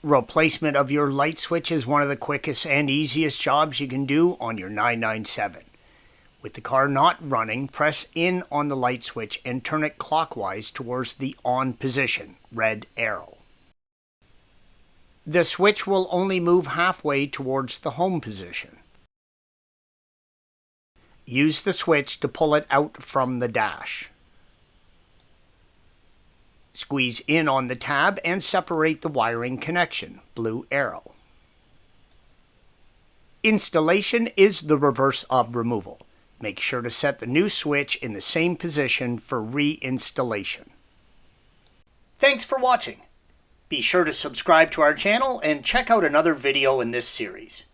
Replacement of your light switch is one of the quickest and easiest jobs you can do on your 997. With the car not running, press in on the light switch and turn it clockwise towards the on position, red arrow. The switch will only move halfway towards the home position. Use the switch to pull it out from the dash. Squeeze in on the tab and separate the wiring connection, blue arrow. Installation is the reverse of removal. Make sure to set the new switch in the same position for reinstallation. Thanks for watching. Be sure to subscribe to our channel and check out another video in this series.